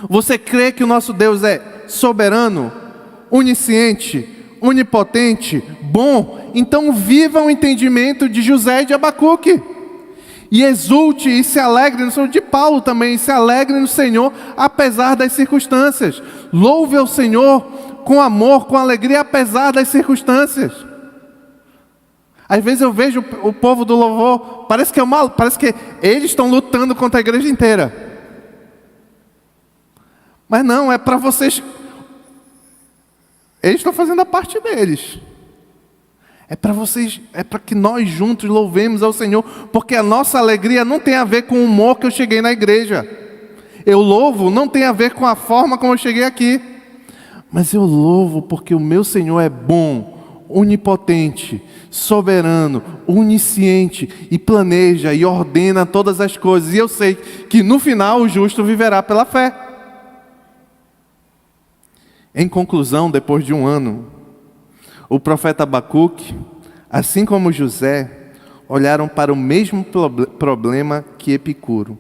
Você crê que o nosso Deus é soberano, onisciente, onipotente, bom? Então viva o entendimento de José e de Abacuque. E exulte e se alegre no Senhor, de Paulo também, se alegre no Senhor, apesar das circunstâncias. Louve ao Senhor com amor, com alegria, apesar das circunstâncias. Às vezes eu vejo o povo do louvor, parece que eles estão lutando contra a igreja inteira. Mas não, é para vocês. Eles estão fazendo a parte deles. É para vocês, é para que nós juntos louvemos ao Senhor, porque a nossa alegria não tem a ver com o humor que eu cheguei na igreja. Eu louvo, não tem a ver com a forma como eu cheguei aqui. Mas eu louvo porque o meu Senhor é bom, onipotente, soberano, onisciente, e planeja e ordena todas as coisas. E eu sei que no final o justo viverá pela fé. Em conclusão, depois de um ano, o profeta Abacuque, assim como José, olharam para o mesmo problema que Epicuro.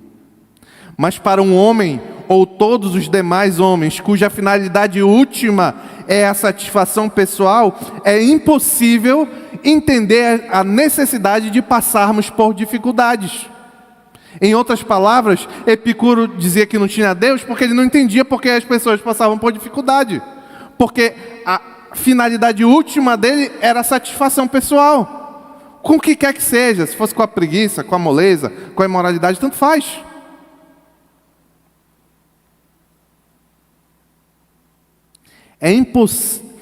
Mas para um homem, ou todos os demais homens, cuja finalidade última é a satisfação pessoal, é impossível entender a necessidade de passarmos por dificuldades. Em outras palavras, Epicuro dizia que não tinha Deus porque ele não entendia porque as pessoas passavam por dificuldade. Porque a finalidade última dele era a satisfação pessoal. Com o que quer que seja, se fosse com a preguiça, com a moleza, com a imoralidade, tanto faz.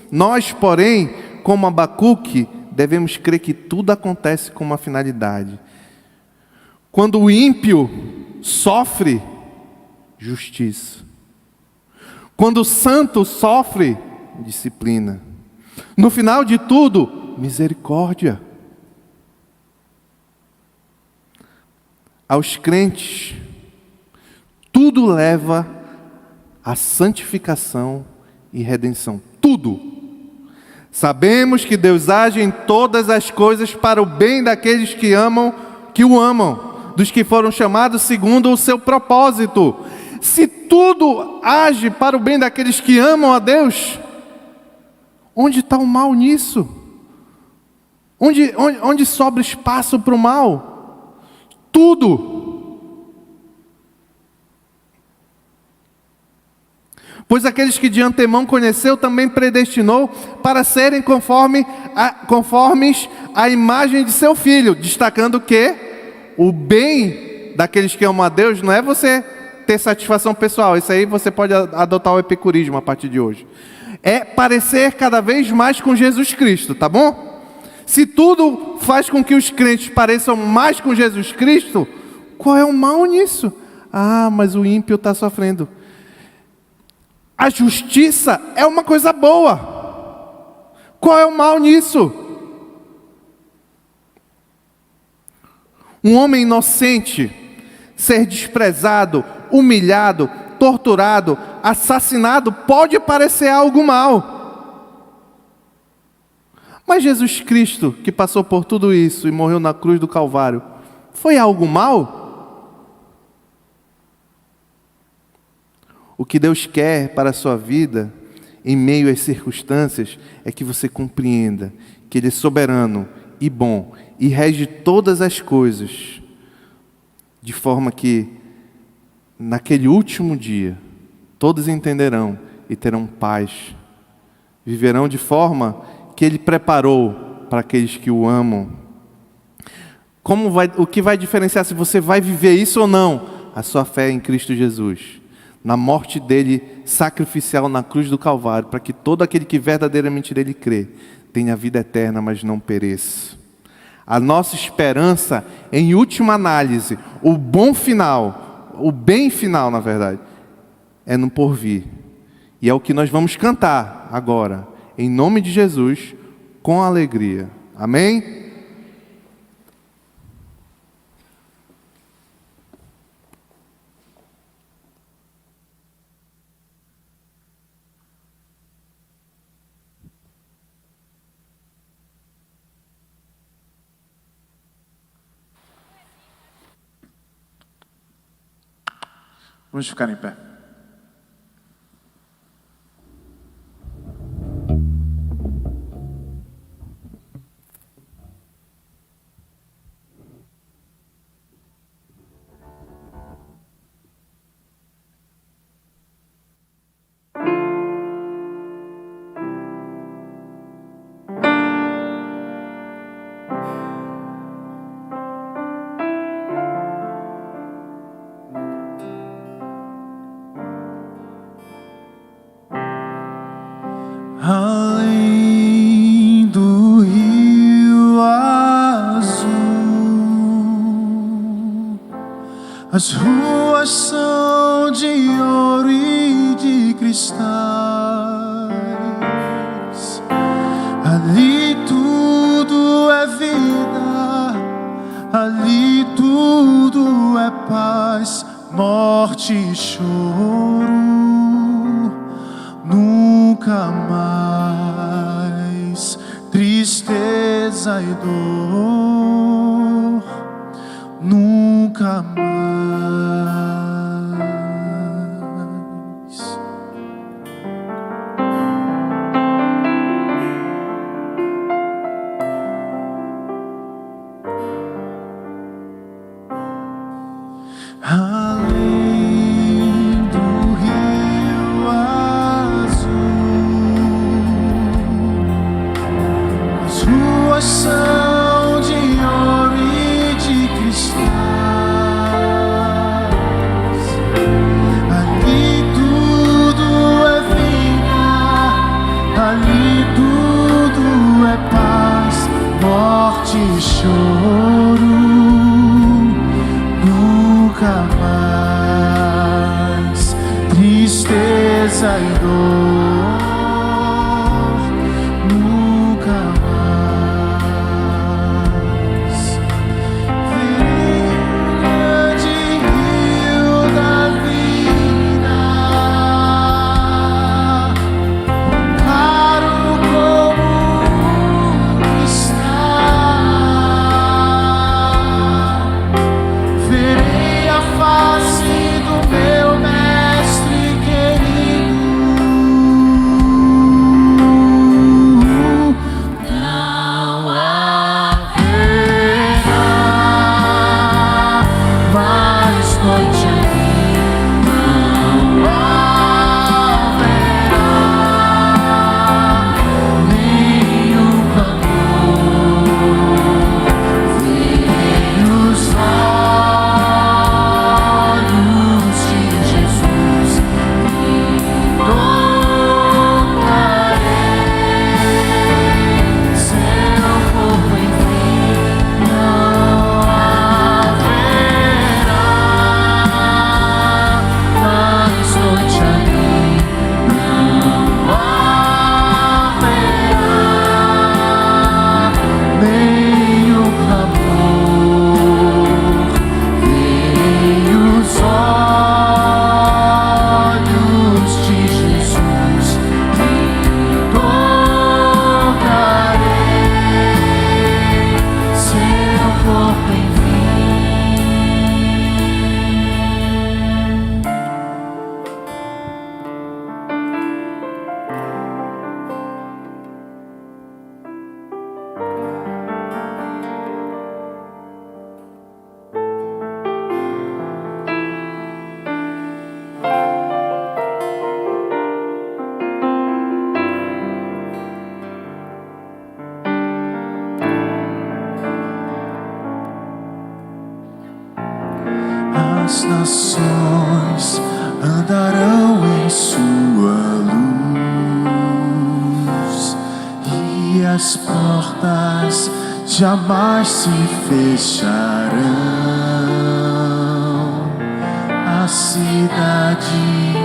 Nós, porém, como Abacuque, devemos crer que tudo acontece com uma finalidade. Quando o ímpio sofre, justiça. Quando o santo sofre, disciplina. No final de tudo, misericórdia. Aos crentes, tudo leva à santificação e redenção. Tudo. Sabemos que Deus age em todas as coisas para o bem daqueles que o amam, dos que foram chamados segundo o seu propósito. Se tudo age para o bem daqueles que amam a Deus, Onde está o mal nisso? Onde sobra espaço para o mal? Tudo. Pois aqueles que de antemão conheceu, também predestinou para serem conformes à imagem de seu Filho. Destacando que o bem daqueles que amam a Deus não é você ter satisfação pessoal. Isso aí você pode adotar o epicurismo a partir de hoje. É parecer cada vez mais com Jesus Cristo, tá bom? Se tudo faz com que os crentes pareçam mais com Jesus Cristo, qual é o mal nisso? Ah, mas o ímpio está sofrendo. A justiça é uma coisa boa. Qual é o mal nisso? Um homem inocente ser desprezado, humilhado, torturado, assassinado, pode parecer algo mal. Mas Jesus Cristo, que passou por tudo isso e morreu na cruz do Calvário, foi algo mal? O que Deus quer para a sua vida, em meio às circunstâncias, é que você compreenda que Ele é soberano e bom e rege todas as coisas, de forma que, naquele último dia, todos entenderão e terão paz. Viverão de forma que Ele preparou para aqueles que o amam. O que vai diferenciar se você vai viver isso ou não? A sua fé em Cristo Jesus. Na morte dele sacrificial na cruz do Calvário, para que todo aquele que verdadeiramente nele crê, tenha vida eterna, mas não pereça. A nossa esperança, em última análise, o bom final, o bem final, na verdade, é no porvir. E é o que nós vamos cantar agora, em nome de Jesus, com alegria. Amém? Vamos ficar em pé. Além do rio azul, as ruas são de ouro e de cristais. Ali tudo é vida, ali tudo é paz, morte e choro. Nunca mais tristeza e dor, nunca mais. Além do rio as ruas são de ouro e de cristais. Ali tudo é vida, ali tudo é paz, morte e choro. Nunca mais tristeza e dor. Face do meu mestre querido. nações andarão em sua luz, e as portas jamais se fecharão. A cidade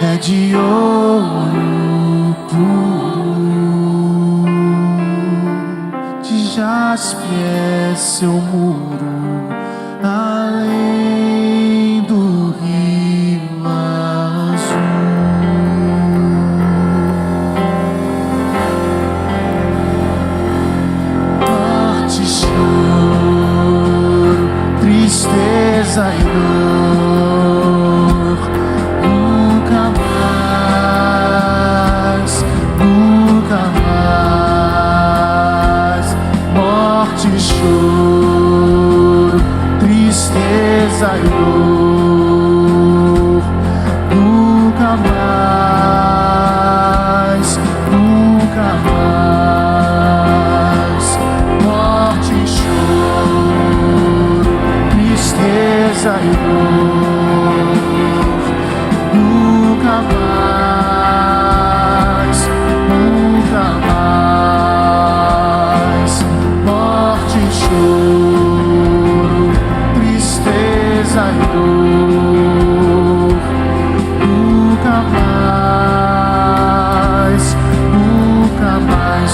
é de ouro puro, de jaspe é seu muro, além do rio azul. Morte, choro, tristeza e dor, nunca mais. Morte, choro, tristeza e dor, nunca mais, nunca mais. Morte, choro, tristeza e dor, nunca mais, nunca mais. Morte, choro, tristeza e dor, nunca mais, nunca mais.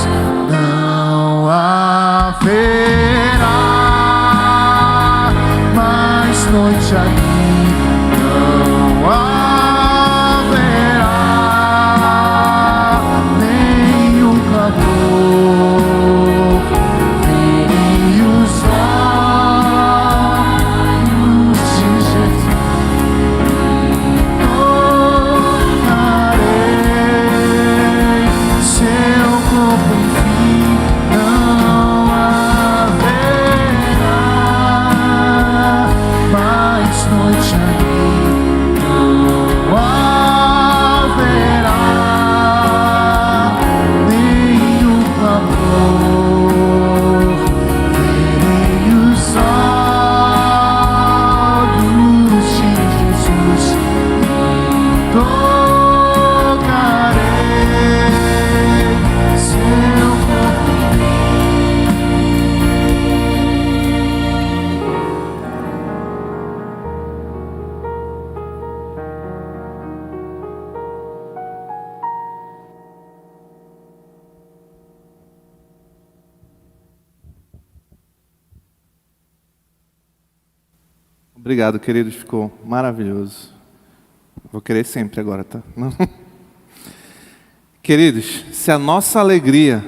Não haverá mais noite aqui, não haverá nenhum clamor, nem os olhos de Jesus tocarei seu corpo, enfim, não haverá mais noite aqui, não haverá nenhum clamor, verei os olhos de Jesus, tocarei seu corpo. Obrigado, queridos. Ficou maravilhoso. Vou querer sempre agora, tá? Não. Queridos, se a nossa alegria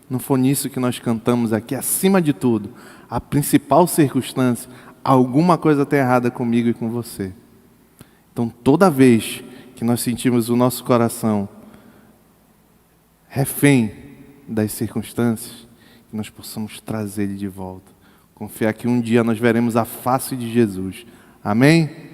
não for nisso que nós cantamos aqui, acima de tudo, a principal circunstância, alguma coisa está errada comigo e com você. Então, toda vez que nós sentimos o nosso coração refém das circunstâncias, que nós possamos trazer ele de volta. Confiar que um dia nós veremos a face de Jesus. Amém?